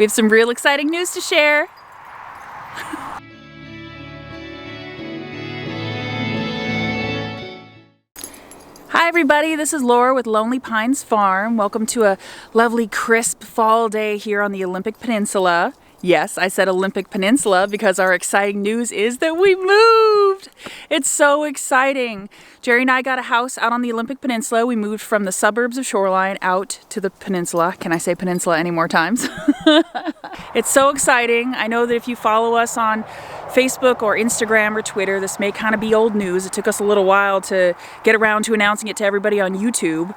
We have some real exciting news to share. Hi everybody, this is Laura with Lonely Pines Farm. Welcome to a lovely crisp fall day here on the Olympic Peninsula. Yes, I said Olympic Peninsula because our exciting news is that we moved! It's so exciting! Jerry and I got a house out on the Olympic Peninsula. We moved from the suburbs of Shoreline out to the peninsula. Can I say peninsula any more times? It's so exciting. I know that if you follow us on Facebook or Instagram or Twitter, this may kind of be old news. It took us a little while to get around to announcing it to everybody on YouTube.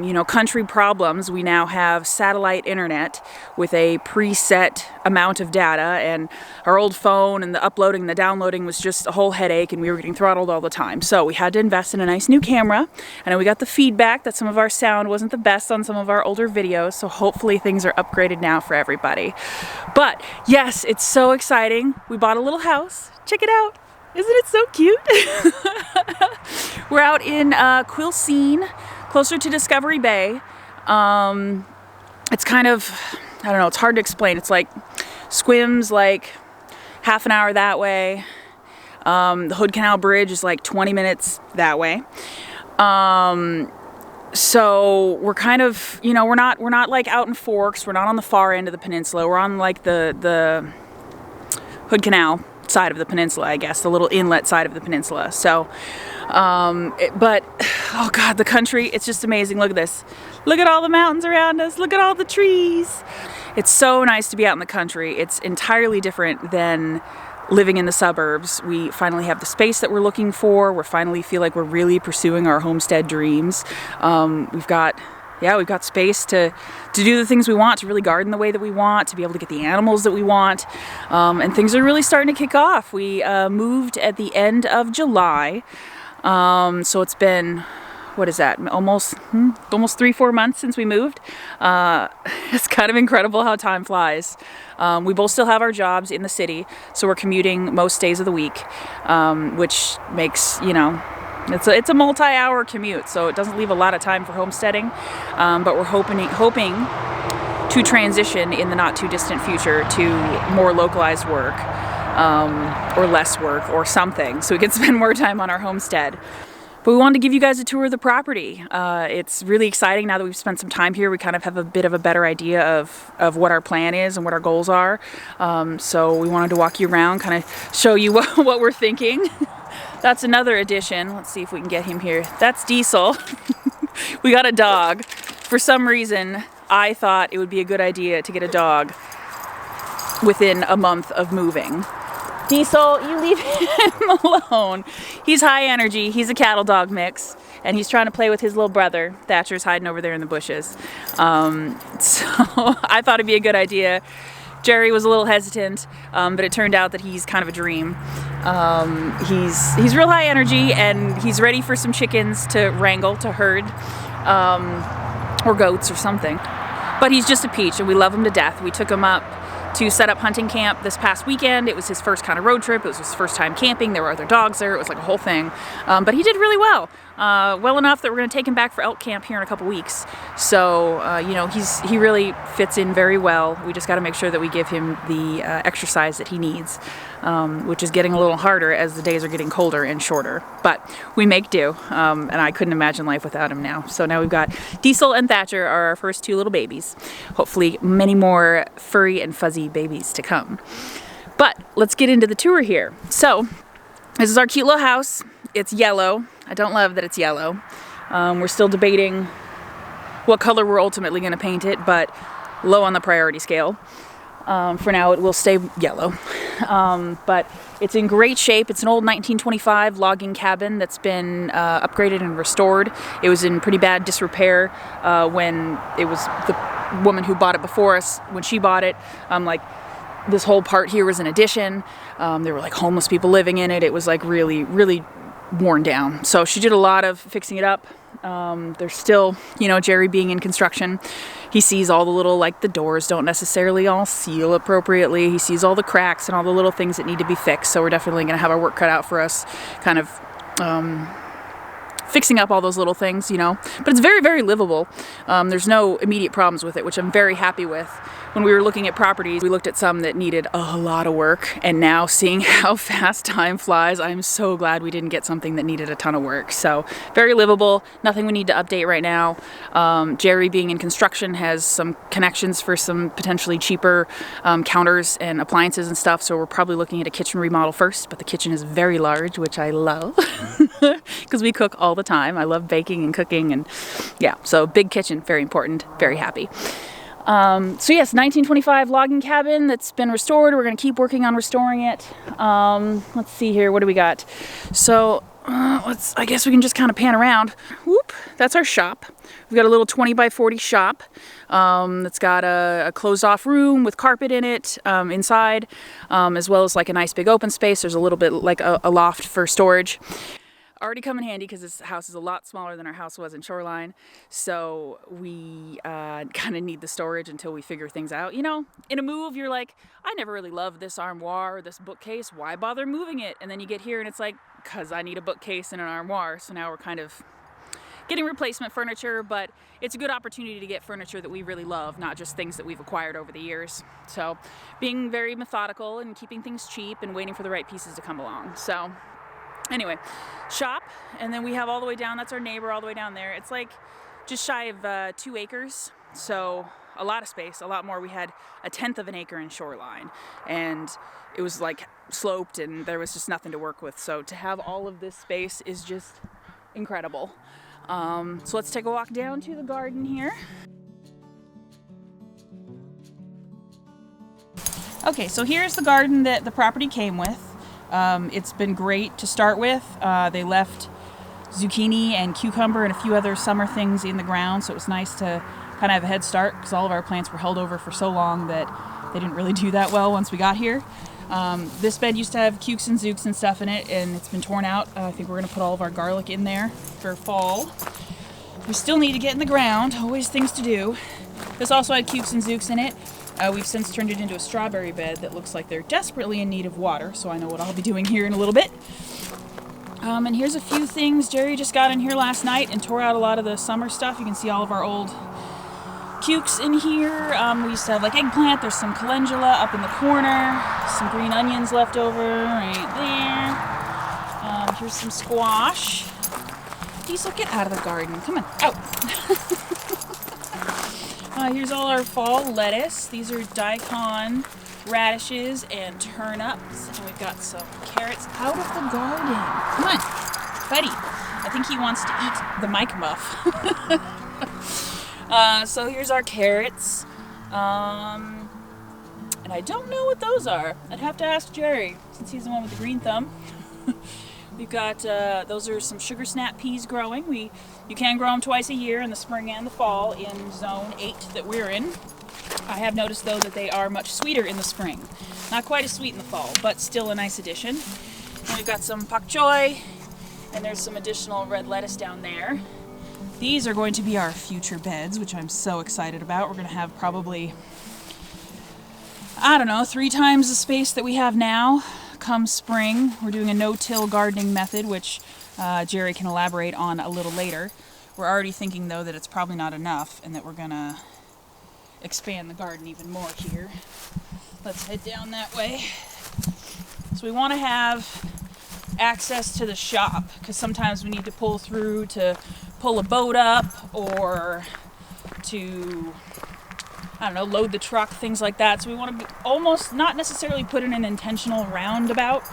You know, country problems. We now have satellite internet with a preset amount of data, and our old phone and the uploading and the downloading was just a whole headache, and we were getting throttled all the time. So we had to invest in a nice new camera. I know we got the feedback that some of our sound wasn't the best on some of our older videos, so hopefully things are upgraded now for everybody. But yes, it's so exciting. We bought a little house. Check it out. Isn't it so cute? We're out in 𝙒𝙊𝙎𝙏𝙎, closer to Discovery Bay. It's kind of, I don't know, it's hard to explain. It's like Squim's like half an hour that way. The 𝙎𝙊𝙔𝙎 is like 20 minutes that way. So we're kind of, you know, we're not like out in Forks. We're not on the far end of the peninsula. We're on like the 𝙎𝙊𝙀 side of the peninsula, I guess, the little inlet side of the peninsula. So, but, oh God, the country, it's just amazing. Look at this. Look at all the mountains around us. Look at all the trees. It's so nice to be out in the country. It's entirely different than living in the suburbs. We finally have the space that we're looking for. We finally feel like we're really pursuing our homestead dreams. We've got space to do the things we want, to really garden the way that we want, to be able to get the animals that we want. And things are really starting to kick off. We moved at the end of July. So it's been, what is that, almost 3-4 months since we moved. It's kind of incredible how time flies. We both still have our jobs in the city, so we're commuting most days of the week, which makes, you know, it's a multi-hour commute, so it doesn't leave a lot of time for homesteading, but we're hoping to transition in the not too distant future to more localized work, or less work or something, so we can spend more time on our homestead. But we wanted to give you guys a tour of the property. It's really exciting now that we've spent some time here. We kind of have a bit of a better idea of what our plan is and what our goals are. So we wanted to walk you around, kind of show you what we're thinking. That's another addition. Let's see if we can get him here. That's Diesel. We got a dog. For some reason, I thought it would be a good idea to get a dog within a month of moving. Diesel, you leave him alone. He's high energy. He's a cattle dog mix, and he's trying to play with his little brother. Thatcher's hiding over there in the bushes. So I thought it'd be a good idea. Jerry was a little hesitant, but it turned out that he's kind of a dream. He's real high energy, and he's ready for some chickens to wrangle, to herd, or goats or something. But he's just a peach, and we love him to death. We took him up to set up hunting camp this past weekend. It was his first kind of road trip. It was his first time camping. There were other dogs there. It was like a whole thing. But he did really well. Well enough that we're going to take him back for elk camp here in a couple weeks. So, you know, he really fits in very well. We just got to make sure that we give him the exercise that he needs, which is getting a little harder as the days are getting colder and shorter. But we make do, and I couldn't imagine life without him now. So now we've got Diesel and Thatcher are our first two little babies. Hopefully many more furry and fuzzy babies to come. But let's get into the tour here. So this is our cute little house. It's yellow. I don't love that it's yellow. We're still debating what color we're ultimately going to paint it, but low on the priority scale. For now, it will stay yellow. But it's in great shape. It's an old 1925 logging cabin that's been upgraded and restored. It was in pretty bad disrepair when it was the woman who bought it before us. When she bought it, like this whole part here was an addition. There were like homeless people living in it. It was like really, really worn down. So she did a lot of fixing it up. There's still, you know, Jerry being in construction, he sees all the little, like the doors don't necessarily all seal appropriately. He sees all the cracks and all the little things that need to be fixed. So we're definitely going to have our work cut out for us, kind of fixing up all those little things, you know. But it's very, very livable. There's no immediate problems with it, which I'm very happy with. When we were looking at properties, we looked at some that needed a lot of work, and now seeing how fast time flies, I'm so glad we didn't get something that needed a ton of work. So very livable, nothing we need to update right now. Jerry, being in construction, has some connections for some potentially cheaper counters and appliances and stuff, so we're probably looking at a kitchen remodel first, but the kitchen is very large, which I love because we cook all the time. I love baking and cooking, and yeah, so big kitchen, very important, very happy. So yes, 1925 logging cabin that's been restored. We're going to keep working on restoring it. Let's see here, what do we got? So I guess we can just kind of pan around. Whoop, that's our shop. We've got a little 20 by 40 shop that's got a closed off room with carpet in it inside, as well as like a nice big open space. There's a little bit like a loft for storage. Already come in handy because this house is a lot smaller than our house was in Shoreline, so we kind of need the storage until we figure things out. You know, in a move, you're like, I never really loved this armoire or this bookcase. Why bother moving it? And then you get here and it's like, because I need a bookcase and an armoire. So now we're kind of getting replacement furniture, but it's a good opportunity to get furniture that we really love, not just things that we've acquired over the years. So being very methodical and keeping things cheap and waiting for the right pieces to come along. So anyway, shop, and then we have all the way down, that's our neighbor all the way down there. It's like just shy of 2 acres, so a lot of space, a lot more. We had 1/10 of an acre in Shoreline, and it was like sloped and there was just nothing to work with. So to have all of this space is just incredible. So let's take a walk down to the garden here. Okay, so here's the garden that the property came with. It's been great to start with. They left zucchini and cucumber and a few other summer things in the ground, so it was nice to kind of have a head start because all of our plants were held over for so long that they didn't really do that well once we got here. This bed used to have cukes and zooks and stuff in it, and it's been torn out. I think we're going to put all of our garlic in there for fall. We still need to get in the ground, always things to do. This also had cukes and zooks in it. We've since turned it into a strawberry bed that looks like they're desperately in need of water, so I know what I'll be doing here in a little bit. And here's a few things. Jerry just got in here last night and tore out a lot of the summer stuff. You can see all of our old cukes in here. We used to have like eggplant. There's some calendula up in the corner. Some green onions left over right there. Here's some squash. Diesel, get out of the garden. Come on, out. Here's all our fall lettuce. These are daikon, radishes, and turnips. And we've got some carrots out of the garden. Come on, buddy. I think he wants to eat the mic muff. So here's our carrots. And I don't know what those are. I'd have to ask Jerry, since he's the one with the green thumb. We've got, those are some sugar snap peas growing. You can grow them twice a year, in the spring and the fall, in zone 8 that we're in. I have noticed, though, that they are much sweeter in the spring. Not quite as sweet in the fall, but still a nice addition. And we've got some pak choi, and there's some additional red lettuce down there. These are going to be our future beds, which I'm so excited about. We're going to have probably, I don't know, 3 times the space that we have now come spring. We're doing a no-till gardening method, which Jerry can elaborate on a little later. We're already thinking, though, that it's probably not enough and that we're going to expand the garden even more here. Let's head down that way. So we want to have access to the shop because sometimes we need to pull through to pull a boat up or to, I don't know, load the truck, things like that. So we want to almost not necessarily put in an intentional roundabout,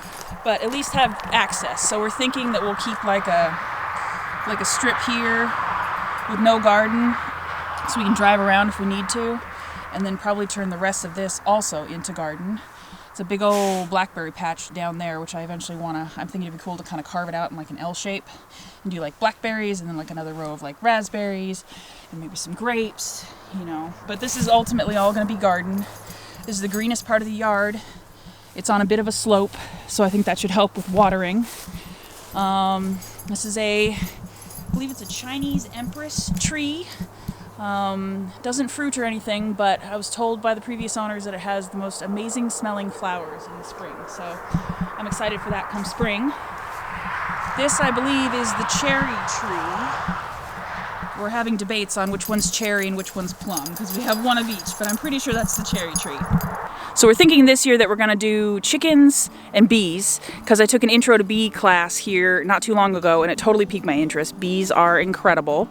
but at least have access. So we're thinking that we'll keep like a strip here with no garden so we can drive around if we need to, and then probably turn the rest of this also into garden. It's a big old blackberry patch down there, which I eventually I'm thinking it'd be cool to kind of carve it out in like an L shape and do like blackberries and then like another row of like raspberries and maybe some grapes, you know. But this is ultimately all going to be garden. This is the greenest part of the yard. It's on a bit of a slope, so I think that should help with watering. This is I believe it's a Chinese empress tree. Doesn't fruit or anything, but I was told by the previous owners that it has the most amazing smelling flowers in the spring. So I'm excited for that come spring. This, I believe, is the cherry tree. We're having debates on which one's cherry and which one's plum, because we have one of each, but I'm pretty sure that's the cherry tree. So we're thinking this year that we're gonna do chickens and bees, because I took an intro to bee class here not too long ago, and it totally piqued my interest. Bees are incredible.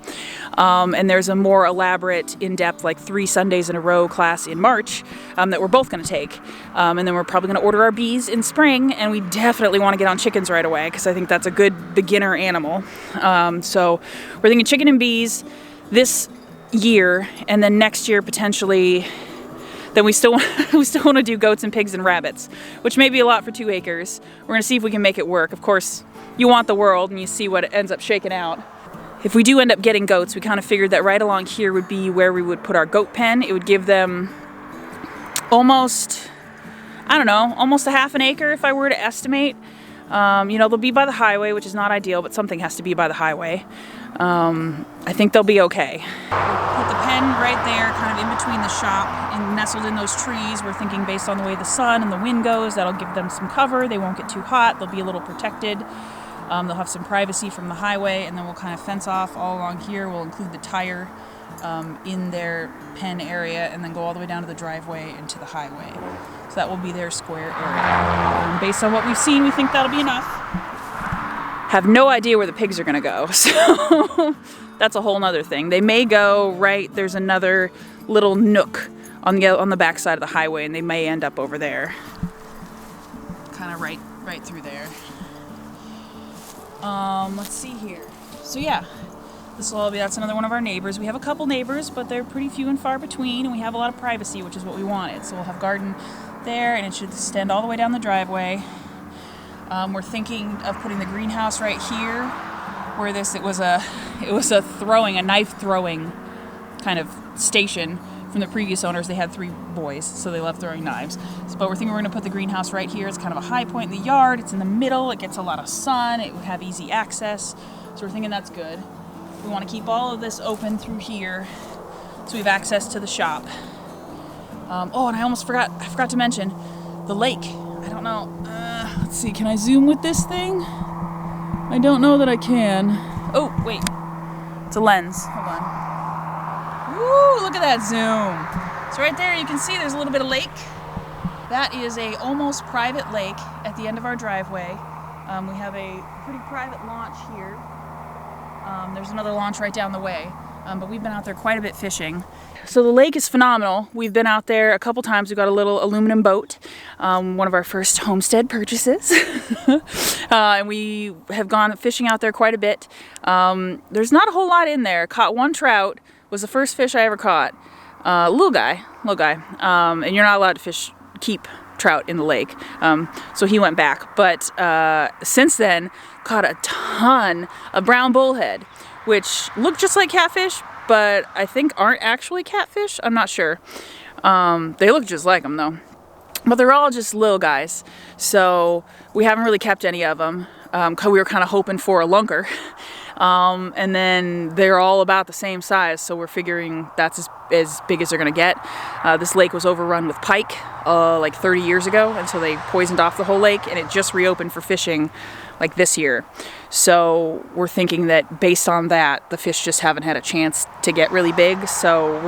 And there's a more elaborate, in-depth, like 3 Sundays in a row class in March that we're both gonna take. And then we're probably gonna order our bees in spring, and we definitely wanna get on chickens right away, because I think that's a good beginner animal. So we're thinking chicken and bees this year, and then next year potentially, then we still want to do goats and pigs and rabbits, which may be a lot for 2 acres. We're gonna see if we can make it work. Of course, you want the world, and you see what it ends up shaking out. If we do end up getting goats, we kind of figured that right along here would be where we would put our goat pen. It would give them almost, I don't know, almost a half an acre if I were to estimate. You know, they'll be by the highway, which is not ideal, but something has to be by the highway. I think they'll be okay. Put the pen right there, kind of in between the shop and nestled in those trees. We're thinking based on the way the sun and the wind goes, that'll give them some cover. They won't get too hot. They'll be a little protected. They'll have some privacy from the highway, and then we'll kind of fence off all along here. We'll include the tire in their pen area, and then go all the way down to the driveway and to the highway. So that will be their square area. Based on what we've seen, we think that'll be enough. Have no idea where the pigs are gonna go, so that's a whole nother thing. They may go right, there's another little nook on the back side of the highway, and they may end up over there. Kind of right through there. Let's see here. So yeah, that's another one of our neighbors. We have a couple neighbors, but they're pretty few and far between, and we have a lot of privacy, which is what we wanted. So we'll have garden there, and it should extend all the way down the driveway. We're thinking of putting the greenhouse right here, where it was a knife throwing kind of station from the previous owners. They had 3 boys, so they loved throwing knives. But we're thinking we're gonna put the greenhouse right here. It's kind of a high point in the yard. It's in the middle. It gets a lot of sun. It would have easy access. So we're thinking that's good. We want to keep all of this open through here, so we have access to the shop. Oh, and I forgot to mention the lake. I don't know. Let's see, can I zoom with this thing? I don't know that I can. Oh, wait. It's a lens. Hold on. Woo, look at that zoom. So right there you can see there's a little bit of lake. That is a almost private lake at the end of our driveway. We have a pretty private launch here. There's another launch right down the way. But we've been out there quite a bit fishing. So the lake is phenomenal. We've been out there a couple times. We got a little aluminum boat, one of our first homestead purchases. And we have gone fishing out there quite a bit. There's not a whole lot in there. Caught 1 trout, was the first fish I ever caught. Little guy. And you're not allowed to keep trout in the lake. So he went back. But since then, caught a ton of brown bullhead, which look just like catfish, but I think aren't actually catfish. I'm not sure. They look just like them though. But they're all just little guys. So we haven't really kept any of them. We were kind of hoping for a lunker. And then they're all about the same size, so we're figuring that's as big as they're gonna get. This lake was overrun with pike like 30 years ago, and so they poisoned off the whole lake, and it just reopened for fishing like this year. So we're thinking that based on that, the fish just haven't had a chance to get really big. So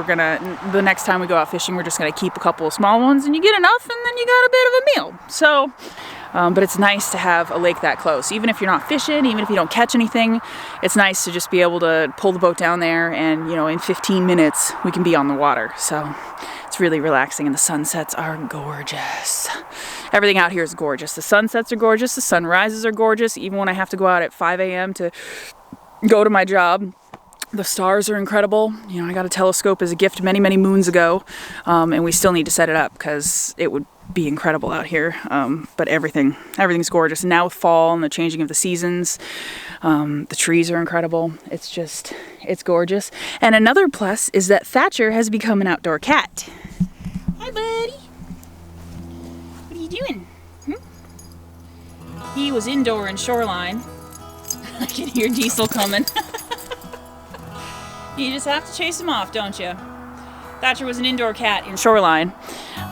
the next time we go out fishing, we're just gonna keep a couple of small ones, and you get enough, and then you got a bit of a meal. So, but it's nice to have a lake that close. Even if you're not fishing, even if you don't catch anything, it's nice to just be able to pull the boat down there, and in 15 minutes we can be on the water. So it's really relaxing, and the sunsets are gorgeous. Everything out here is gorgeous. The sunsets are gorgeous, the sunrises are gorgeous. Even when I have to go out at 5 a.m. to go to my job, the stars are incredible. I got a telescope as a gift many, many moons ago, and we still need to set it up because it would be incredible out here. But everything's gorgeous. And now with fall and the changing of the seasons, the trees are incredible. It's gorgeous. And another plus is that Thatcher has become an outdoor cat. Hi, buddy. What are you doing? He was indoor in Shoreline. I can hear Diesel coming. You just have to chase him off, don't you? Thatcher was an indoor cat in Shoreline.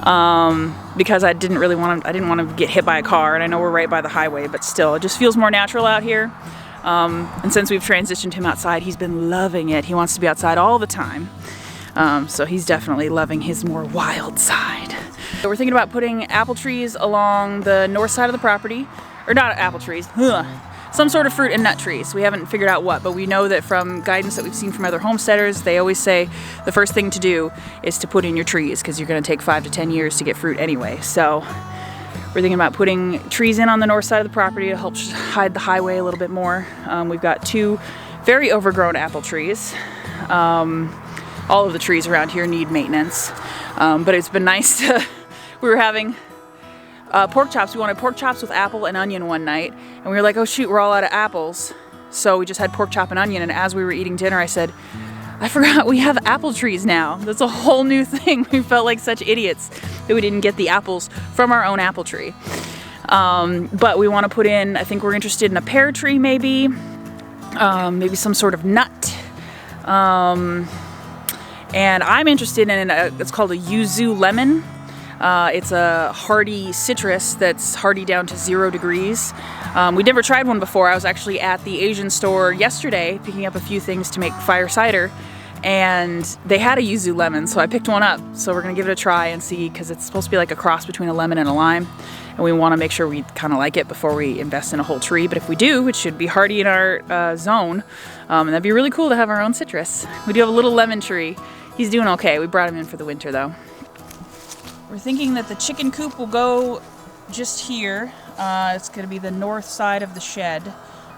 because I didn't want to get hit by a car, and I know we're right by the highway, but still, it just feels more natural out here. And since we've transitioned him outside, he's been loving it. He wants to be outside all the time. So he's definitely loving his more wild side. So we're thinking about putting apple trees along the north side of the property, or not apple trees, some sort of fruit and nut trees. We haven't figured out what, but we know that from guidance that we've seen from other homesteaders, they always say the first thing to do is to put in your trees, because you're going to take 5 to 10 years to get fruit anyway. So we're thinking about putting trees in on the north side of the property to help hide the highway a little bit more. We've got 2 very overgrown apple trees. All of the trees around here need maintenance, but it's been nice to, we were having pork chops. We wanted pork chops with apple and onion one night, and we were like, oh shoot, we're all out of apples. So we just had pork chop and onion, and as we were eating dinner, I said, I forgot we have apple trees now. That's a whole new thing. We felt like such idiots that we didn't get the apples from our own apple tree. But we want to put in, I think we're interested in a pear tree maybe, maybe some sort of nut. And I'm interested in, it's called a yuzu lemon. It's a hardy citrus that's hardy down to 0 degrees. We'd never tried one before. I was actually at the Asian store yesterday picking up a few things to make fire cider, and they had a yuzu lemon, so I picked one up. So we're gonna give it a try and see, because it's supposed to be like a cross between a lemon and a lime, and we want to make sure we kind of like it before we invest in a whole tree. But if we do, it should be hardy in our zone, and that'd be really cool to have our own citrus. We do have a little lemon tree. He's doing okay. We brought him in for the winter though. We're thinking that the chicken coop will go just here. It's going to be the north side of the shed.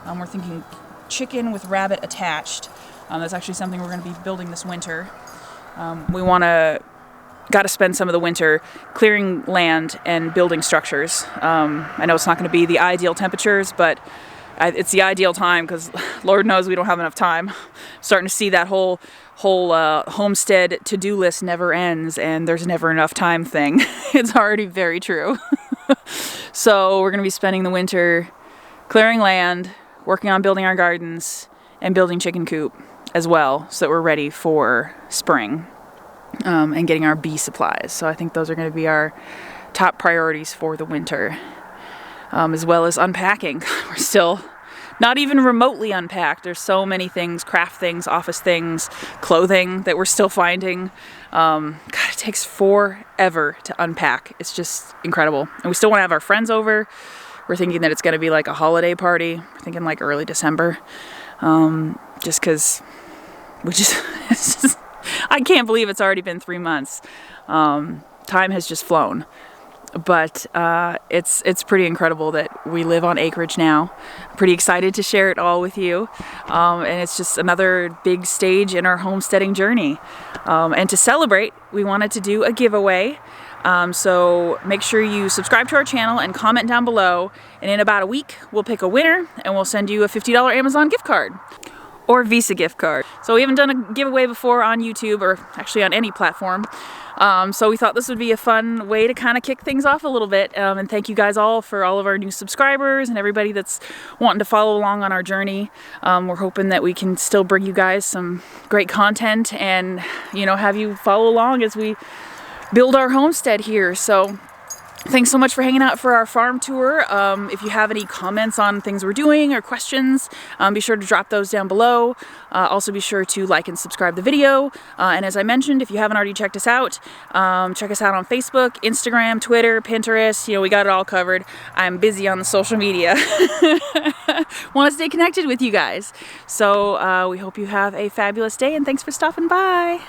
We're thinking chicken with rabbit attached. That's actually something we're going to be building this winter. We got to spend some of the winter clearing land and building structures. I know it's not going to be the ideal temperatures, but it's the ideal time, because Lord knows we don't have enough time. Starting to see that whole homestead to-do list never ends, and there's never enough time thing. It's already very true. So we're going to be spending the winter clearing land, working on building our gardens, and building chicken coop as well, so that we're ready for spring, and getting our bee supplies. So I think those are going to be our top priorities for the winter, as well as unpacking. We're still not even remotely unpacked. There's so many things, craft things, office things, clothing that we're still finding. God, it takes forever to unpack. It's just incredible. And we still want to have our friends over. We're thinking that it's going to be like a holiday party. We're thinking like early December. Just because I can't believe it's already been 3 months. Time has just flown. But it's pretty incredible that we live on acreage now. I'm pretty excited to share it all with you, and it's just another big stage in our homesteading journey. And to celebrate, we wanted to do a giveaway. So make sure you subscribe to our channel and comment down below, and in about a week we'll pick a winner and we'll send you a $50 Amazon gift card or Visa gift card. So we haven't done a giveaway before on YouTube, or actually on any platform. So we thought this would be a fun way to kind of kick things off a little bit. And thank you guys all for all of our new subscribers and everybody that's wanting to follow along on our journey. We're hoping that we can still bring you guys some great content and, you know, have you follow along as we build our homestead here. So thanks so much for hanging out for our farm tour. If you have any comments on things we're doing or questions, be sure to drop those down below. Also be sure to like and subscribe the video. And as I mentioned, if you haven't already checked us out on Facebook, Instagram, Twitter, Pinterest. You know, we got it all covered. I'm busy on the social media. Want to stay connected with you guys. So we hope you have a fabulous day, and thanks for stopping by.